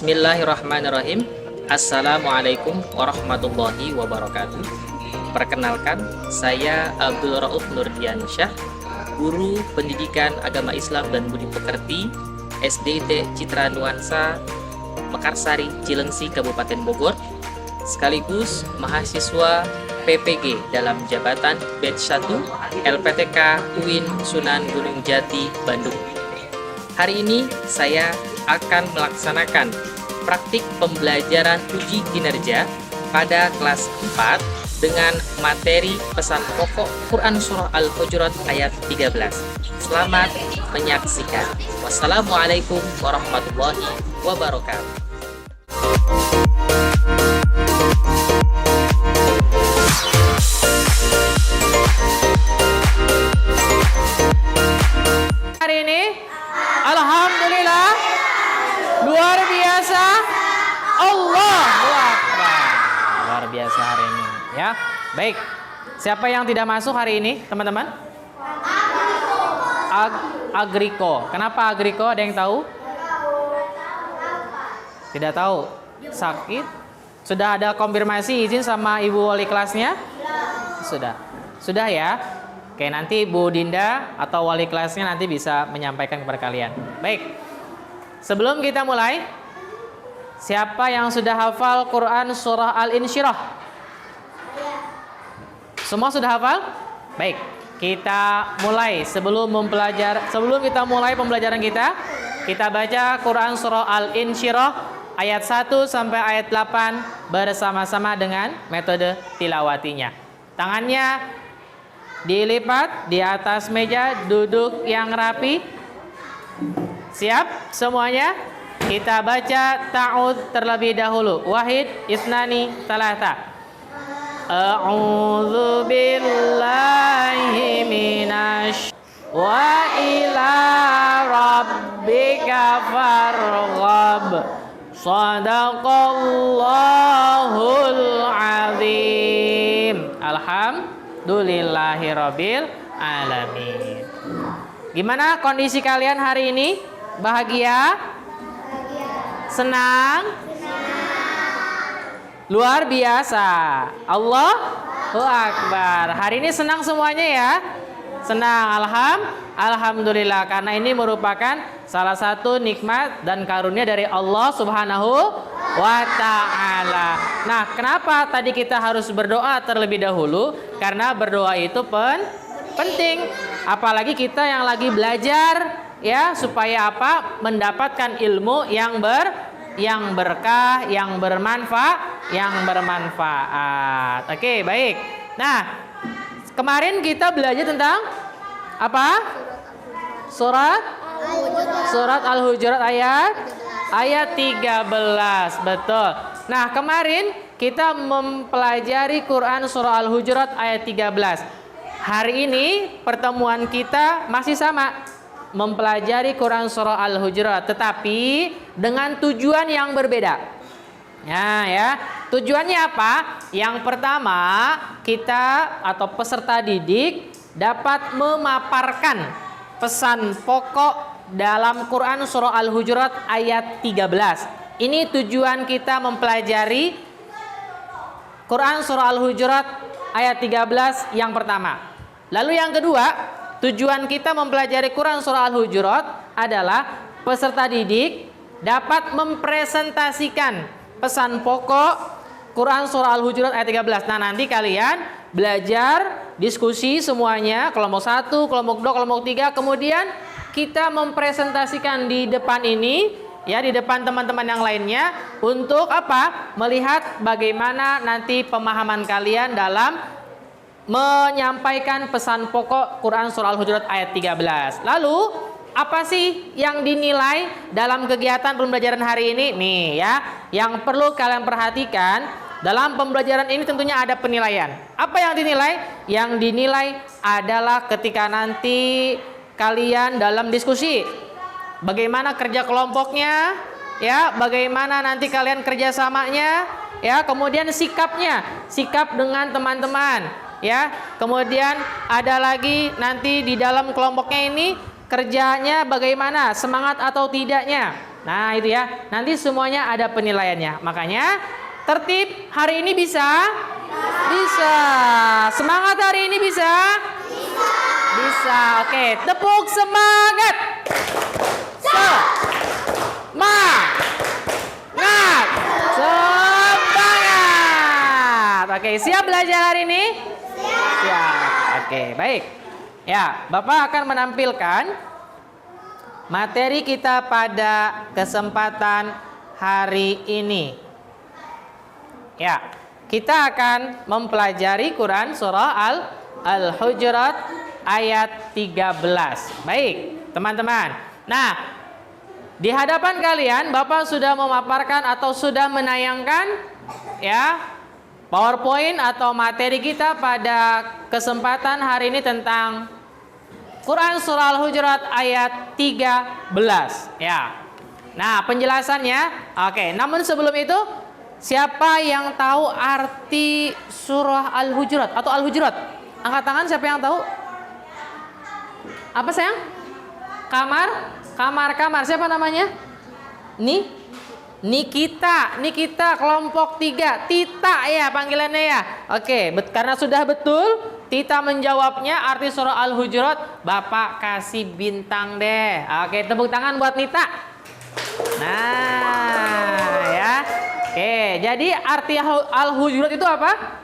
Bismillahirrahmanirrahim. Assalamualaikum warahmatullahi wabarakatuh. Perkenalkan, saya Abdul Rauf Nurdiansyah, guru Pendidikan Agama Islam dan Budi Pekerti SDT Citra Nuansa, Mekarsari, Cilengsi, Kabupaten Bogor, sekaligus mahasiswa PPG dalam jabatan Batch 1 LPTK UIN Sunan Gunung Jati, Bandung. Hari ini saya akan melaksanakan praktik pembelajaran uji kinerja pada kelas 4 dengan materi pesan pokok Quran Surah Al-Hujurat ayat 13. Selamat menyaksikan. Wassalamualaikum warahmatullahi wabarakatuh. Hari ini alhamdulillah luar biasa, Allahu Akbar. Luar biasa hari ini ya. Baik. Siapa yang tidak masuk hari ini, teman-teman? Agriko. Kenapa Agriko? Ada yang tahu? Tidak tahu. Sakit? Sudah ada konfirmasi izin sama ibu wali kelasnya? Sudah. Sudah ya? Oke, nanti Bu Dinda atau wali kelasnya nanti bisa menyampaikan kepada kalian. Baik. Sebelum kita mulai, siapa yang sudah hafal Quran Surah Al-Insyirah? Semua sudah hafal? Baik. Kita mulai. Sebelum kita mulai pembelajaran kita baca Quran Surah Al-Insyirah ayat 1 sampai ayat 8 bersama-sama dengan metode tilawatinya. Tangannya dilipat di atas meja, duduk yang rapi. Siap semuanya? Kita baca ta'ud terlebih dahulu. Wahid, isnani, talata. A'udzu billahi minasy wa ila rabbika farghab. Shadaqallahul azim. Alhamdulillahirabbil alamin. Gimana kondisi kalian hari ini? Bahagia? Senang? Luar biasa. Allahu Akbar. Hari ini senang semuanya ya? Senang. Alhamdulillah, karena ini merupakan salah satu nikmat dan karunia dari Allah Subhanahu wa ta'ala. Nah, kenapa tadi kita harus berdoa terlebih dahulu? Karena berdoa itu penting. Apalagi kita yang lagi belajar ya, supaya apa? Mendapatkan ilmu yang berkah, yang bermanfaat. Oke, baik. Nah, kemarin kita belajar tentang apa? Surat Al-Hujurat ayat 13. Betul. Nah, kemarin kita mempelajari Quran Surah Al-Hujurat ayat 13. Hari ini pertemuan kita masih sama, mempelajari Quran Surah Al-Hujurat, tetapi dengan tujuan yang berbeda. Ya. Tujuannya apa? Yang pertama, kita atau peserta didik dapat memaparkan pesan pokok dalam Quran Surah Al-Hujurat ayat 13. Ini tujuan kita mempelajari Quran Surah Al-Hujurat ayat 13 yang pertama. Lalu yang kedua, tujuan kita mempelajari Quran Surah Al-Hujurat adalah peserta didik dapat mempresentasikan pesan pokok Quran Surah Al-Hujurat ayat 13. Nah, nanti kalian belajar, diskusi semuanya, kelompok 1, kelompok 2, kelompok 3, kemudian kita mempresentasikan di depan ini, ya, di depan teman-teman yang lainnya, untuk apa? Melihat bagaimana nanti pemahaman kalian dalam menyampaikan pesan pokok Quran Surah Al-Hujurat ayat 13. Lalu, apa sih yang dinilai dalam kegiatan pembelajaran hari ini? Nih ya, yang perlu kalian perhatikan dalam pembelajaran ini tentunya ada penilaian. Apa yang dinilai? Yang dinilai adalah ketika nanti kalian dalam diskusi, bagaimana kerja kelompoknya, ya, bagaimana nanti kalian kerjasamanya, ya, kemudian sikapnya, sikap dengan teman-teman. Ya, kemudian ada lagi nanti di dalam kelompoknya ini kerjanya bagaimana, semangat atau tidaknya. Nah, itu ya. Nanti semuanya ada penilaiannya. Makanya tertib hari ini bisa? Bisa. Semangat hari ini bisa? Bisa. Oke, tepuk semangat. Semangat. Semangat. Oke, siap belajar hari ini? Siap. Oke, baik. Ya, Bapak akan menampilkan materi kita pada kesempatan hari ini. Ya, kita akan mempelajari Quran surah Al-Hujurat ayat 13. Baik, teman-teman. Nah, di hadapan kalian Bapak sudah memaparkan atau sudah menayangkan ya PowerPoint atau materi kita pada kesempatan hari ini tentang Quran surah Al-Hujurat ayat 13 ya. Nah, penjelasannya oke, namun sebelum itu siapa yang tahu arti surah Al-Hujurat atau Al-Hujurat? Angkat tangan siapa yang tahu? Apa sayang? Kamar. Siapa namanya? Nikita kelompok 3. Tita ya panggilannya ya. Oke, karena sudah betul Tita menjawabnya arti surah Al-Hujurat, Bapak kasih bintang deh. Oke, tepuk tangan buat Nita. Nah, ya. Oke, jadi arti Al-Hujurat itu apa?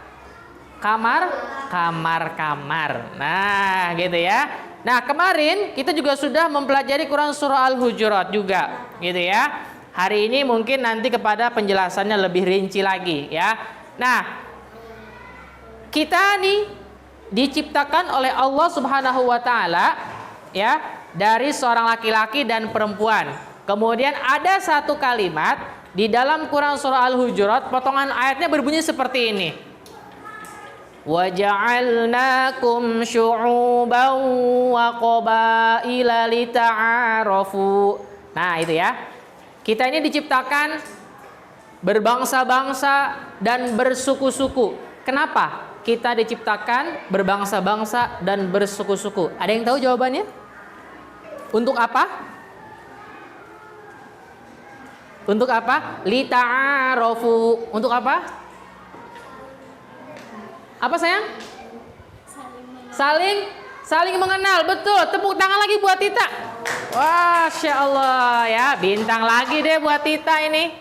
Kamar. Nah, gitu ya. Nah, kemarin kita juga sudah mempelajari Quran surah Al-Hujurat juga, gitu ya. Hari ini mungkin nanti kepada penjelasannya lebih rinci lagi ya. Nah, kita nih diciptakan oleh Allah Subhanahu wa taala ya dari seorang laki-laki dan perempuan. Kemudian ada satu kalimat di dalam Quran surah Al-Hujurat, potongan ayatnya berbunyi seperti ini. وَجَعَلْنَاكُمْ شُعُوبًا وَقَبَائِلَ لِتَعَارَفُوا. Nah, itu ya. Kita ini diciptakan berbangsa-bangsa dan bersuku-suku. Kenapa kita diciptakan berbangsa-bangsa dan bersuku-suku? Ada yang tahu jawabannya? Untuk apa? Untuk apa? Lita'arofu. Untuk apa? Apa sayang? Saling mengenal. Betul. Tepuk tangan lagi buat Tita. Wah, Masya Allah ya. Bintang lagi deh buat Tita ini.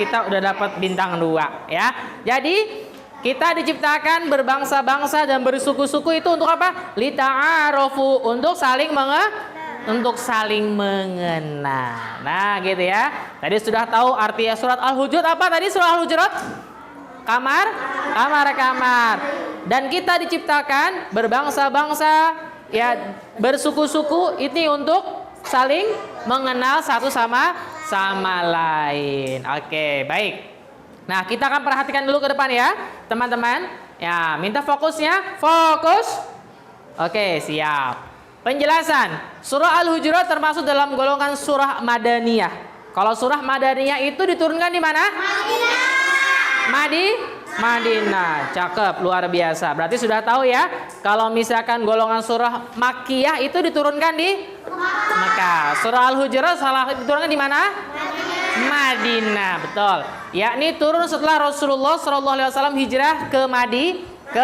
Tita udah dapat bintang 2 ya. Jadi kita diciptakan berbangsa-bangsa dan bersuku-suku itu untuk apa? Lita'arofu. Untuk saling mengenal. Nah, gitu ya. Tadi sudah tahu arti surat Al-Hujurat apa tadi surah Al-Hujurat? Kamar. Dan kita diciptakan berbangsa-bangsa ya, bersuku-suku ini untuk saling mengenal satu sama lain. Oke, baik. Nah, kita akan perhatikan dulu ke depan ya, teman-teman. Ya, minta fokusnya. Fokus. Oke, siap. Penjelasan. Surah Al-Hujurat termasuk dalam golongan surah Madaniyah. Kalau surah Madaniyah itu diturunkan di mana? Madinah. Cakep, luar biasa. Berarti sudah tahu ya, kalau misalkan golongan surah Makkiyah itu diturunkan di Mekah. Surah Al-Hujurat diturunkan di mana? Madinah, betul. Yakni turun setelah Rasulullah SAW hijrah ke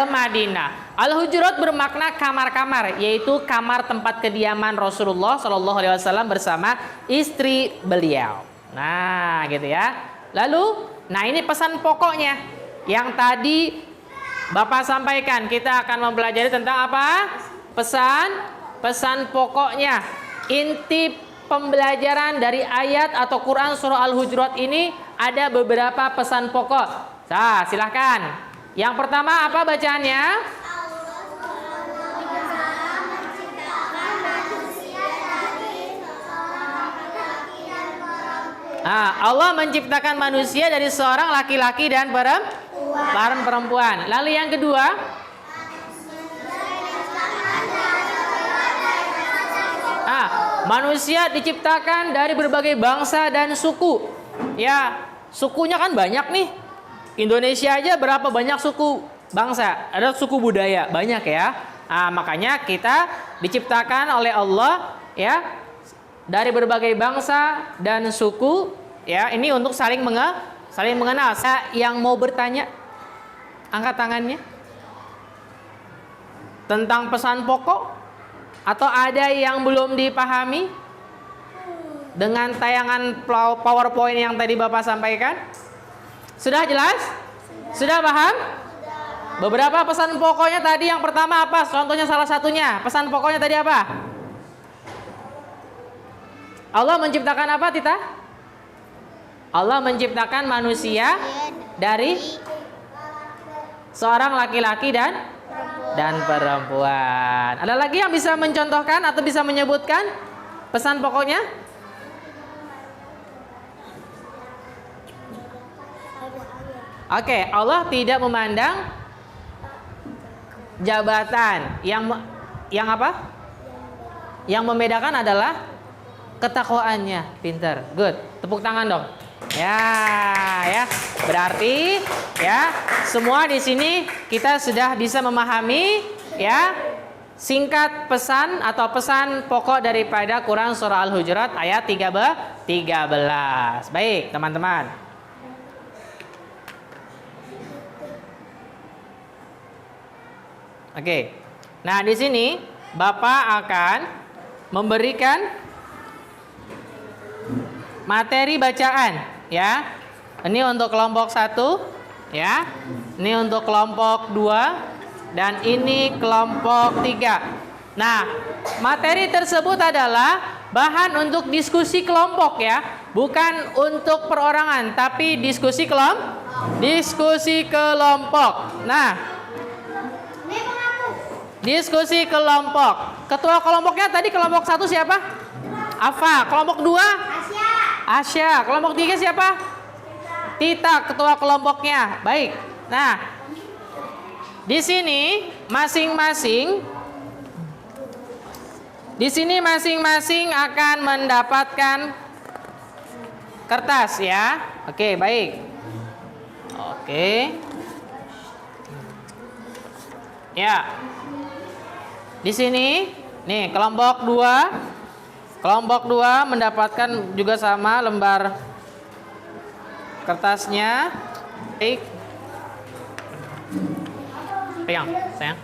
Madinah. Al-Hujurat bermakna kamar-kamar, yaitu kamar tempat kediaman Rasulullah SAW bersama istri beliau. Nah, gitu ya. Lalu, nah ini pesan pokoknya yang tadi Bapak sampaikan. Kita akan mempelajari tentang apa? Pesan pokoknya. Inti pembelajaran dari ayat atau Quran surah Al-Hujurat ini ada beberapa pesan pokok. Nah, silahkan. Yang pertama apa bacaannya? Allah menciptakan manusia dari seorang laki-laki dan perempuan. Lalu yang kedua, manusia diciptakan dari berbagai bangsa dan suku. Ya, sukunya kan banyak nih. Indonesia aja berapa banyak suku bangsa, ada suku budaya banyak ya. Makanya kita diciptakan oleh Allah ya dari berbagai bangsa dan suku, ya. Ini untuk saling mengenal. Yang mau bertanya, angkat tangannya. Tentang pesan pokok, atau ada yang belum dipahami dengan tayangan PowerPoint yang tadi Bapak sampaikan? Sudah jelas? Sudah paham? Beberapa pesan pokoknya tadi, yang pertama apa? Contohnya salah satunya. Pesan pokoknya tadi apa? Allah menciptakan apa, Tita? Allah menciptakan manusia dari seorang laki-laki dan perempuan. Ada lagi yang bisa mencontohkan atau bisa menyebutkan pesan pokoknya? Oke, Allah tidak memandang jabatan. Yang apa? Yang membedakan adalah ketakwaannya. Pinter, good. Tepuk tangan dong. Ya. Berarti ya, semua di sini kita sudah bisa memahami ya singkat pesan atau pesan pokok daripada Quran surah Al-Hujurat ayat 13. Baik, teman-teman. Oke. Nah, di sini Bapak akan memberikan materi bacaan, ya. Ini untuk kelompok 1, ya. Ini untuk kelompok 2 dan ini kelompok 3. Nah, materi tersebut adalah bahan untuk diskusi kelompok, ya. Bukan untuk perorangan, tapi diskusi kelompok. Nah, diskusi kelompok. Ketua kelompoknya tadi kelompok 1 siapa? Afa. Kelompok 2? Asya. Kelompok 3 siapa? Tita, ketua kelompoknya. Baik. Nah, di sini masing-masing akan mendapatkan kertas, ya. Oke, baik. Oke. Ya. Di sini nih kelompok 2 mendapatkan juga sama lembar kertasnya. Baik. Pegang, sayang.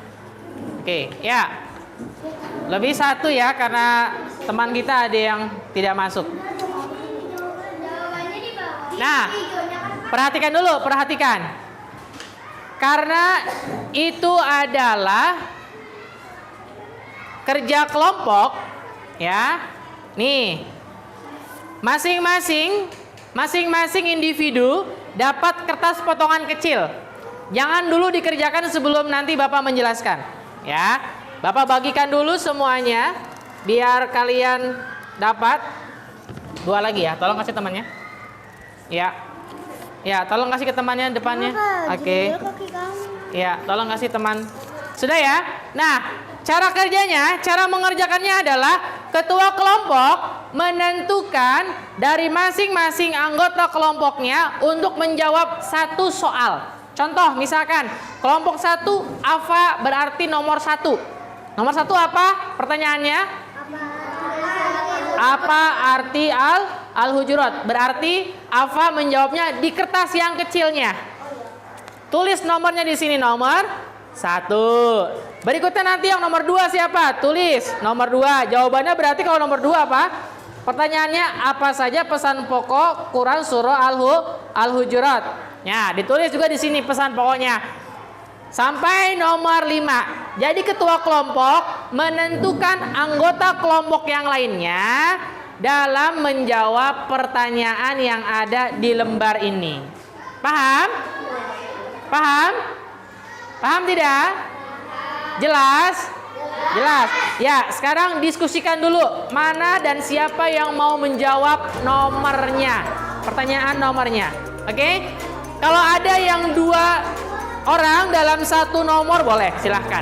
Oke, ya. Lebih 1 ya, karena teman kita ada yang tidak masuk. Nah, perhatikan. Karena itu adalah kerja kelompok, ya. Nih, masing-masing individu dapat kertas potongan kecil. Jangan dulu dikerjakan sebelum nanti Bapak menjelaskan, ya. Bapak bagikan dulu semuanya biar kalian dapat. 2 lagi ya, tolong kasih temannya. Ya. Ya, tolong kasih ke temannya depannya. Oke. Ya, tolong kasih teman. Sudah ya? Nah, cara mengerjakannya adalah ketua kelompok menentukan dari masing-masing anggota kelompoknya untuk menjawab 1 soal. Contoh, misalkan kelompok 1 Afa berarti nomor 1. Nomor 1 apa? Pertanyaannya? Apa arti Al-Hujurat? Berarti Afa menjawabnya di kertas yang kecilnya. Tulis nomornya di sini, nomor 1. Berikutnya nanti yang nomor 2 siapa? Tulis nomor 2. Jawabannya berarti kalau nomor 2 apa? Pertanyaannya apa saja pesan pokok Quran surah Al-Hujurat? Ya, ditulis juga di sini pesan pokoknya. Sampai nomor 5. Jadi ketua kelompok menentukan anggota kelompok yang lainnya dalam menjawab pertanyaan yang ada di lembar ini. Paham? Paham? Paham tidak? Jelas? Jelas. Ya, sekarang diskusikan dulu mana dan siapa yang mau menjawab nomornya. Pertanyaan nomornya. Oke? Kalau ada yang 2 orang dalam 1 nomor boleh, silahkan.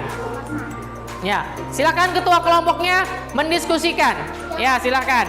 Ya, silahkan ketua kelompoknya mendiskusikan. Ya, silahkan.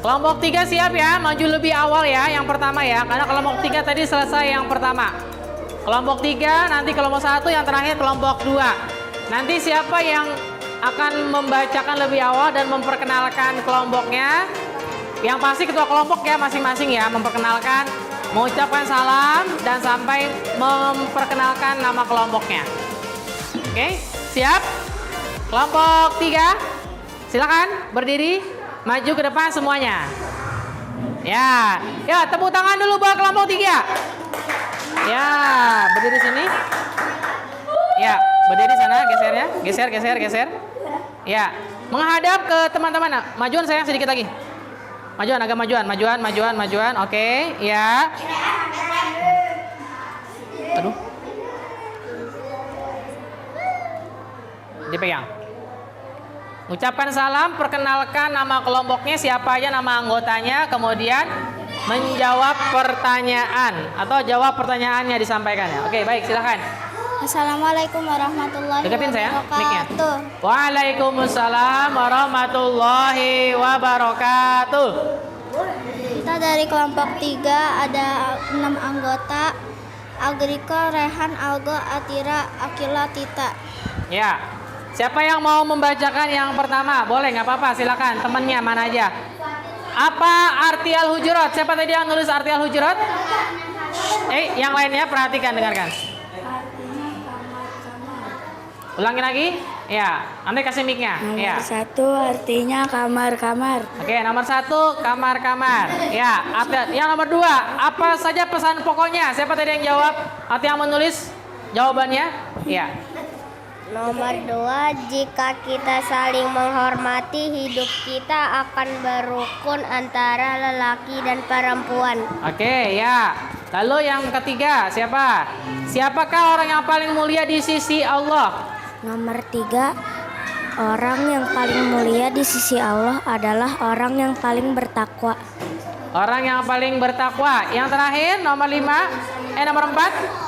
Kelompok 3 siap ya, maju lebih awal ya, yang pertama ya, karena kelompok 3 tadi selesai yang pertama. Kelompok 3, nanti kelompok 1, yang terakhir kelompok 2. Nanti siapa yang akan membacakan lebih awal dan memperkenalkan kelompoknya? Yang pasti ketua kelompok ya masing-masing ya, memperkenalkan, mengucapkan salam, dan sampai memperkenalkan nama kelompoknya. Oke, siap? Kelompok 3, silakan berdiri. Maju ke depan semuanya. Ya, tepuk tangan dulu buat kelompok 3. Ya, berdiri sini. Ya, berdiri sana, geser. Ya, menghadap ke teman-teman. Majuan sayang sedikit lagi. Majuan. Oke, ya. Aduh. Dipegang. Ucapkan salam, perkenalkan nama kelompoknya, siapa aja nama anggotanya, kemudian menjawab pertanyaan atau jawab pertanyaannya disampaikan ya. Oke, baik, silakan. Assalamualaikum warahmatullahi Deketin saya, mic-nya. wabarakatuh. Waalaikumsalam warahmatullahi wabarakatuh. Kita dari kelompok 3 ada 6 anggota. Agrika, Rehan, Algo, Atira, Akila, Tita. Ya. Siapa yang mau membacakan yang pertama? Boleh, nggak apa-apa, silakan. Temennya mana aja? Apa arti al-hujurat? Siapa tadi yang nulis arti al-hujurat? Yang lainnya perhatikan, dengarkan. Ulangi lagi. Ya, nanti kasih mic-nya. Ya. Nomor 1 artinya kamar-kamar. Oke, nomor 1 kamar-kamar. Ya, yang nomor 2, apa saja pesan pokoknya? Siapa tadi yang jawab? Atau yang menulis jawabannya? Ya. Nomor 2, jika kita saling menghormati, hidup kita akan berukun antara lelaki dan perempuan. Oke, ya. Lalu yang ketiga, siapa? Siapakah orang yang paling mulia di sisi Allah? Nomor 3, orang yang paling mulia di sisi Allah adalah orang yang paling bertakwa. Orang yang paling bertakwa. Yang terakhir, nomor 4.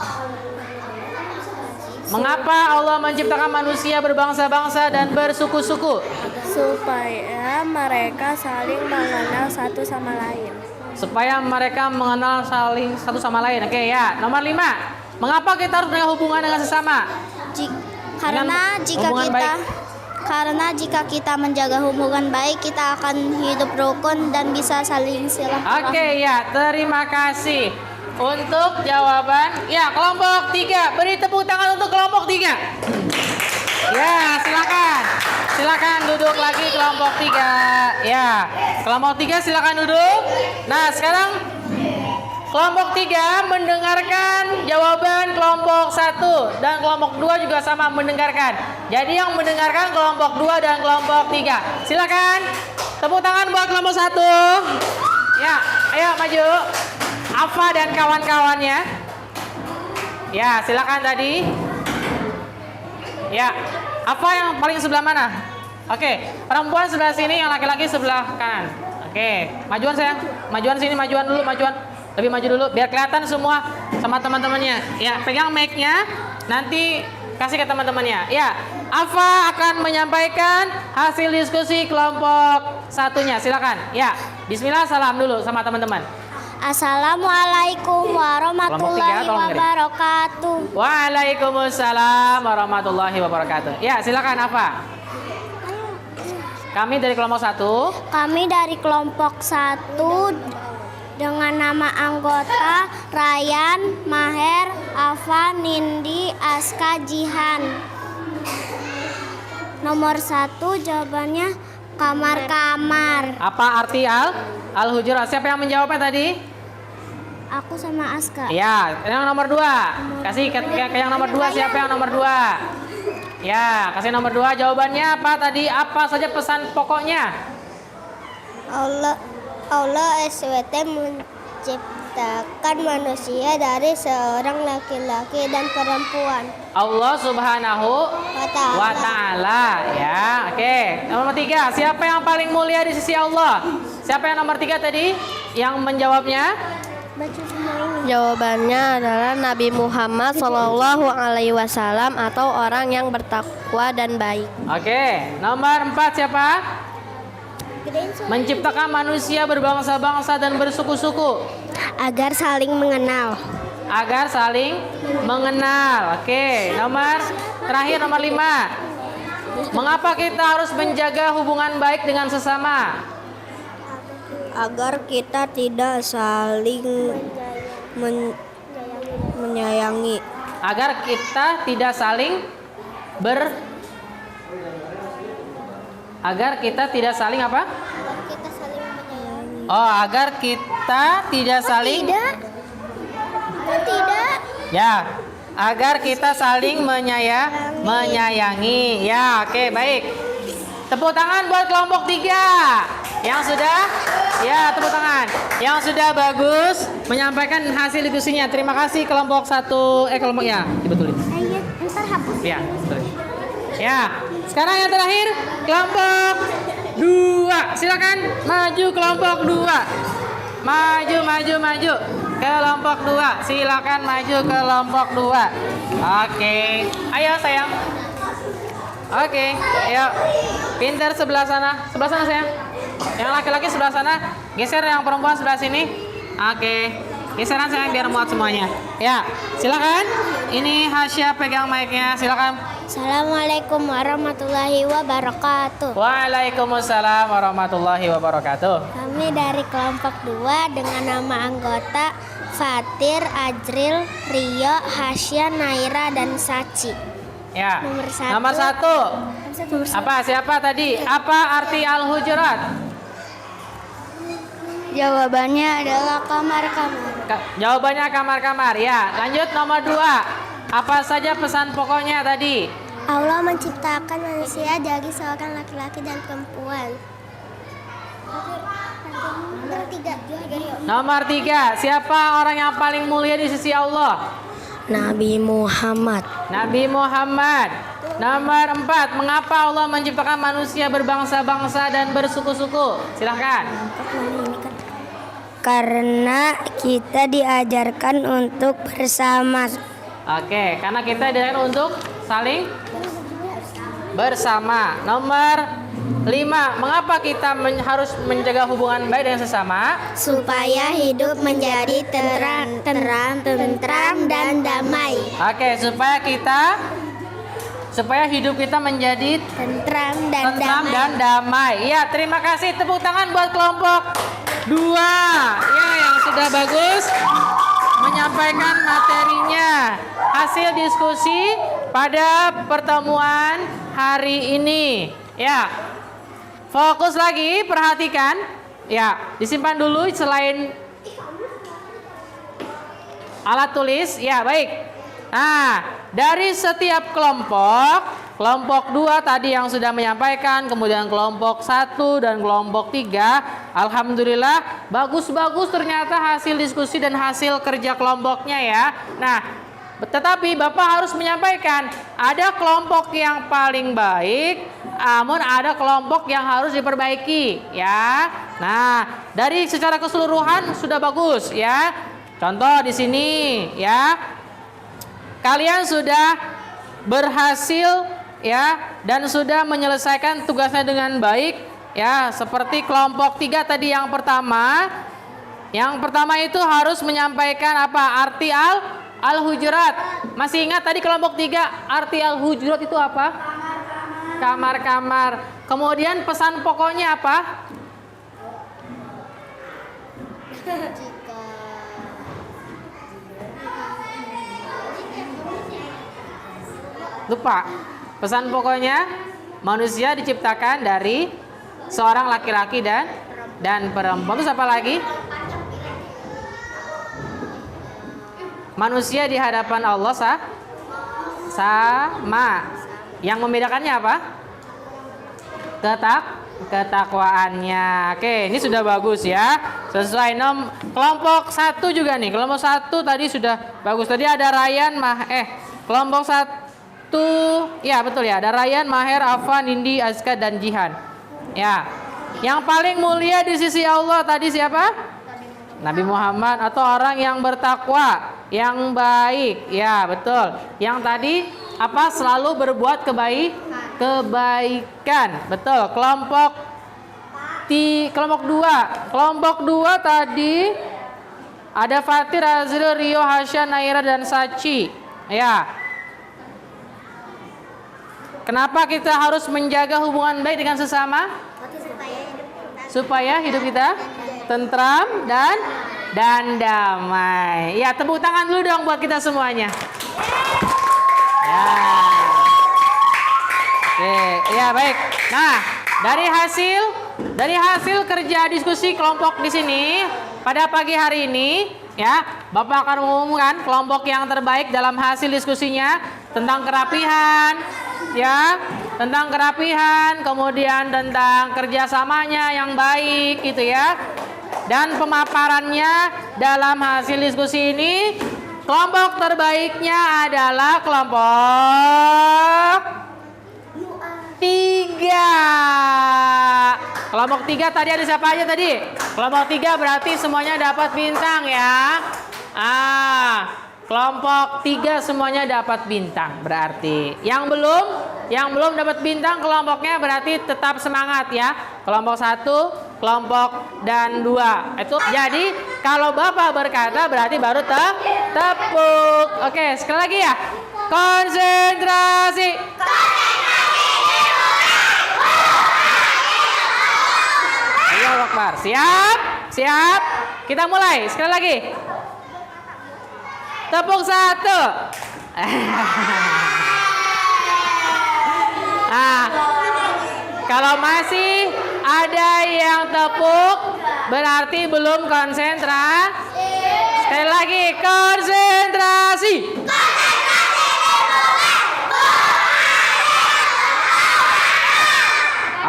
Mengapa Allah menciptakan manusia berbangsa-bangsa dan bersuku-suku? Supaya mereka saling mengenal satu sama lain. Supaya mereka mengenal saling satu sama lain. Oke ya. Nomor 5. Mengapa kita harus punya hubungan dengan sesama? Karena jika kita menjaga hubungan baik, kita akan hidup rukun dan bisa saling silaturahmi. Oke ya. Terima kasih untuk jawaban. Ya, kelompok 3. Beri tepuk tangan untuk kelompok 3. Ya, silakan duduk lagi kelompok 3. Ya, kelompok 3 silakan duduk. Nah, sekarang kelompok 3 mendengarkan jawaban kelompok 1 dan kelompok 2 juga sama mendengarkan. Jadi yang mendengarkan kelompok 2 dan kelompok 3. Silakan tepuk tangan buat kelompok 1. Ya, ayo maju. Afa dan kawan-kawannya. Ya, silakan tadi. Ya, Afa yang paling sebelah mana? Oke, perempuan sebelah sini, yang laki-laki sebelah kanan. Oke, majuan sayang. Majuan sini, majuan dulu, majuan. Lebih maju dulu, biar kelihatan semua sama teman-temannya. Ya, pegang mic-nya, nanti kasih ke teman-temannya. Ya, Afa akan menyampaikan hasil diskusi kelompok 1-nya. Silakan. Ya, bismillah, salam dulu sama teman-teman. Assalamualaikum warahmatullahi wabarakatuh. Waalaikumsalam warahmatullahi wabarakatuh. Ya, silakan Afa. Kami dari kelompok 1. Kami dari kelompok 1 dengan nama anggota Ryan, Maher, Afa, Nindi, Aska, Jihan. Nomor 1 jawabannya kamar-kamar. Apa arti al-hujurat? Siapa yang menjawabnya tadi? Aku sama Aska. Ya, yang nomor 2. Kasih ke yang nomor 2. Siapa yang nomor 2? Ya, kasih nomor 2. Jawabannya apa tadi? Apa saja pesan pokoknya? Allah SWT menciptakan manusia dari seorang laki-laki dan perempuan. Allah Subhanahu wa ta'ala. Ya, oke. Nomor 3. Siapa yang paling mulia di sisi Allah? Siapa yang nomor 3 tadi? Yang menjawabnya? Jawabannya adalah Nabi Muhammad SAW atau orang yang bertakwa dan baik. Oke, nomor 4 siapa? Menciptakan manusia berbangsa-bangsa dan bersuku-suku. Agar saling mengenal. Agar saling mengenal. Oke, nomor terakhir nomor 5. Mengapa kita harus menjaga hubungan baik dengan sesama? Agar kita tidak saling menyayangi. Agar kita tidak saling agar kita tidak saling apa? Kita saling menyayangi. Oh, agar kita tidak saling Tidak. ya, agar kita saling menyayangi. Ya, oke, baik. Tepuk tangan buat kelompok 3 yang sudah, ya, tepuk tangan yang sudah bagus menyampaikan hasil diskusinya. Terima kasih kelompok 1, kelompok ya, dibetulin. Ayo, ntar hapus. Ya, betulin. Ya, sekarang yang terakhir kelompok 2. Silakan maju kelompok 2. Maju. Kelompok 2. Silakan maju kelompok 2. Oke. Ayo sayang. Oke, ayo. Pinter sebelah sana. Sebelah sana sayang. Yang laki-laki sebelah sana. Geser yang perempuan sebelah sini. Oke. Geseran sayang biar muat semuanya. Ya, silakan. Ini Hasya pegang mic-nya. Silakan. Assalamualaikum warahmatullahi wabarakatuh. Waalaikumsalam warahmatullahi wabarakatuh. Kami dari kelompok 2 dengan nama anggota Fatir, Ajril, Rio, Hasya, Naira, dan Saci. Ya. Nomor 1. Nomor 1. Apa? Siapa tadi? Apa arti Al-Hujurat? Jawabannya adalah kamar-kamar. Jawabannya kamar-kamar. Ya. Lanjut nomor 2. Apa saja pesan pokoknya tadi? Allah menciptakan manusia dari seorang laki-laki dan perempuan. Nomor 3. Siapa orang yang paling mulia di sisi Allah? Nabi Muhammad. Nabi Muhammad. Nomor 4. Mengapa Allah menciptakan manusia berbangsa-bangsa dan bersuku-suku? Silahkan. Karena kita diajarkan untuk bersama. Oke, karena kita diajarkan untuk saling bersama. Nomor 5. Mengapa kita harus menjaga hubungan baik dengan sesama? Supaya hidup menjadi tentram dan damai. Oke, supaya hidup kita menjadi Tentram tentram dan damai. Ya, terima kasih. Tepuk tangan buat kelompok 2. Ya, yang sudah bagus menyampaikan materinya. Hasil diskusi pada pertemuan hari ini. Ya. Fokus lagi, perhatikan. Ya, disimpan dulu selain alat tulis. Ya, baik. Nah, dari setiap kelompok 2 tadi yang sudah menyampaikan, kemudian kelompok 1 dan kelompok 3, alhamdulillah bagus-bagus ternyata hasil diskusi dan hasil kerja kelompoknya ya. Nah, tetapi Bapak harus menyampaikan ada kelompok yang paling baik, namun ada kelompok yang harus diperbaiki ya. Nah, dari secara keseluruhan sudah bagus ya. Contoh di sini ya. Kalian sudah berhasil ya dan sudah menyelesaikan tugasnya dengan baik ya, seperti kelompok 3 tadi yang pertama. Yang pertama itu harus menyampaikan apa? Arti Al-Hujurat. Masih ingat tadi kelompok 3 arti Al-Hujurat itu apa? Kamar-kamar. Kemudian pesan pokoknya apa? Lupa. Pesan pokoknya manusia diciptakan dari seorang laki-laki dan perempuan. Terus apa lagi? Manusia di hadapan Allah sama. Yang membedakannya apa? Ketakwaannya. Oke, ini sudah bagus ya. Sesuai kelompok 1 juga nih. Kelompok 1 tadi sudah bagus. Tadi ada Ryan kelompok 1 ya betul ya. Ada Ryan, Maher, Afan, Nindi, Azka dan Jihan. Ya. Yang paling mulia di sisi Allah tadi siapa? Nabi Muhammad, atau orang yang bertakwa, yang baik. Ya, betul. Yang tadi apa? Selalu berbuat kebaikan. Betul. Kelompok kelompok 2. Kelompok 2 tadi ada Fatir, Azril, Rio, Hasya, Naira dan Saci. Ya. Kenapa kita harus menjaga hubungan baik dengan sesama? Supaya hidup kita tentram dan damai. Ya, tepuk tangan dulu dong buat kita semuanya. Ya. Oke, ya baik. Nah, dari hasil kerja diskusi kelompok di sini pada pagi hari ini, ya, Bapak akan mengumumkan kelompok yang terbaik dalam hasil diskusinya tentang kerapihan, ya, tentang kerapihan, kemudian tentang kerjasamanya yang baik, gitu ya. Dan pemaparannya dalam hasil diskusi ini, kelompok terbaiknya adalah kelompok 3. Kelompok 3 tadi ada siapa aja tadi? Kelompok 3 berarti semuanya dapat bintang ya. Kelompok 3 semuanya dapat bintang berarti. Yang belum dapat bintang kelompoknya berarti tetap semangat ya. Kelompok 1, kelompok dan 2. Itu jadi kalau Bapak berkata berarti baru tepuk. Oke, sekali lagi ya. Konsentrasi. Allahu Akbar. Siap. Kita mulai. Sekali lagi. Tepuk 1. Kalau masih ada yang tepuk berarti belum konsentrasi. Sekali lagi, konsentrasi.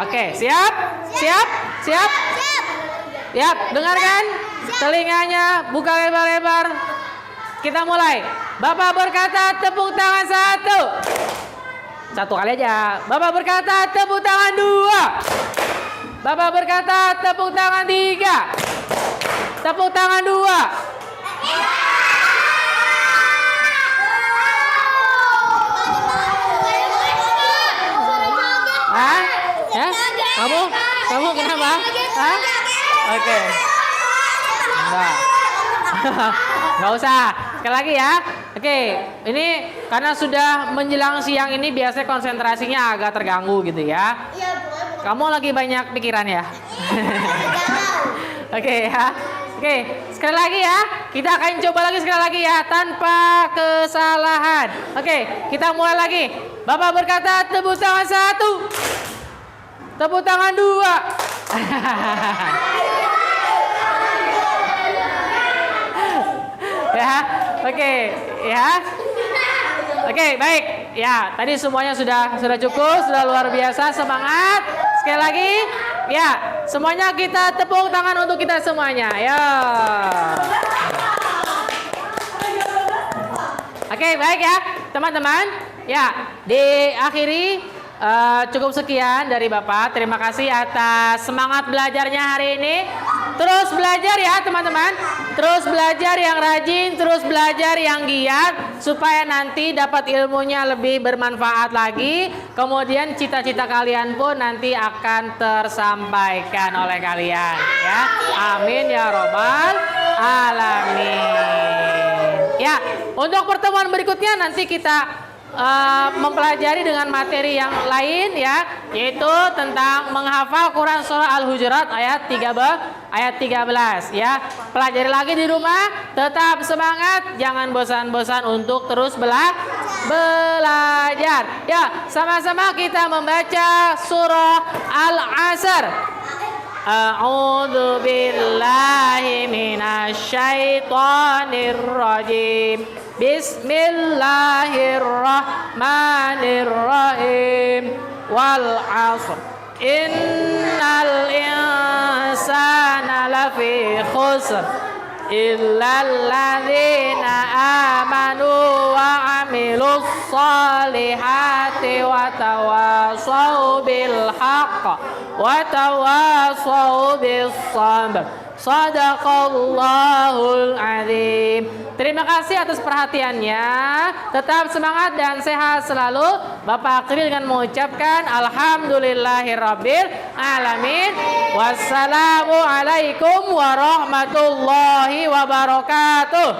Oke, siap. Dengarkan telinganya, buka lebar-lebar. Kita mulai. Bapak berkata tepuk tangan 1. Satu kali aja. Bapak berkata tepuk tangan 2. Bapak berkata tepuk tangan 3. Tepuk tangan 2. Hah? Ya? Kamu kenapa? Hah? Oke. Enggak. Nggak usah. Sekali lagi ya. Oke, ini karena sudah menjelang siang ini biasanya konsentrasinya agak terganggu gitu ya. Kamu lagi banyak pikiran ya? Oke ya. Oke, sekali lagi ya. Kita akan coba lagi sekali lagi ya tanpa kesalahan. Oke, kita mulai lagi. Bapak berkata tepuk tangan 1. Tepuk tangan 2. Ya, oke, ya. Oke, baik. Ya, tadi semuanya sudah cukup, sudah luar biasa, semangat. Sekali lagi, ya, semuanya kita tepuk tangan untuk kita semuanya. Ya. Oke, baik ya, teman-teman. Ya, diakhiri cukup sekian dari Bapak. Terima kasih atas semangat belajarnya hari ini. Terus belajar ya teman-teman. Terus belajar yang rajin, terus belajar yang giat supaya nanti dapat ilmunya lebih bermanfaat lagi. Kemudian cita-cita kalian pun nanti akan tersampaikan oleh kalian ya. Amin ya robbal alamin. Ya, untuk pertemuan berikutnya nanti kita mempelajari dengan materi yang lain ya, yaitu tentang menghafal Quran surah Al-Hujurat ayat 13 ya. Pelajari lagi di rumah, tetap semangat, jangan bosan-bosan untuk terus belajar. Ya, sama-sama kita membaca surah Al-Asr. A'udzu billahi minasyaitonir rajim. Bismillahirrahmanirrahim. Wal 'ashr. Innal insana lafi khusr illa alladzina amanu wa 'amilus solihati wa tawasaw bil haqq wa tawasaw bis sabr. Shadaqallahul azim. Terima kasih atas perhatiannya. Tetap semangat dan sehat selalu. Bapak akhiri dengan mengucapkan alhamdulillahirabbil alamin. Wassalamualaikum warahmatullahi wabarakatuh.